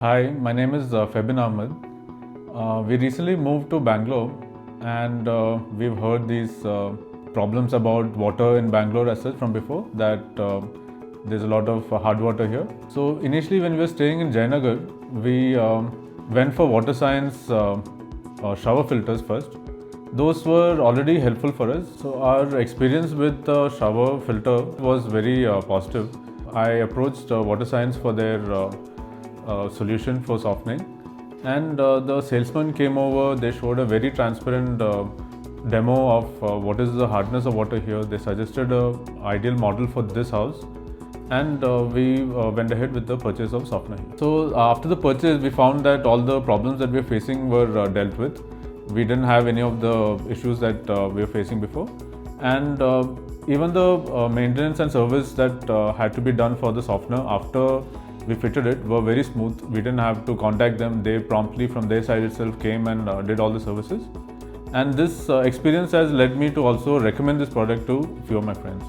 Hi, my name is Febin Ahmed. We recently moved to Bangalore and we've heard these problems about water in Bangalore as such from before, that there's a lot of hard water here. So initially when we were staying in Jayanagar, we went for WaterScience shower filters first. Those were already helpful for us. So our experience with the shower filter was very positive. I approached WaterScience for their solution for softening, and the salesman came over. They showed a very transparent demo of what is the hardness of water here. They suggested a ideal model for this house, and we went ahead with the purchase of softener. So after the purchase, we found that all the problems that we were facing were dealt with. We didn't have any of the issues that we were facing before, and even the maintenance and service that had to be done for the softener after we fitted it were very smooth. We didn't have to contact them. They promptly from their side itself came and did all the services. And this experience has led me to also recommend this product to a few of my friends.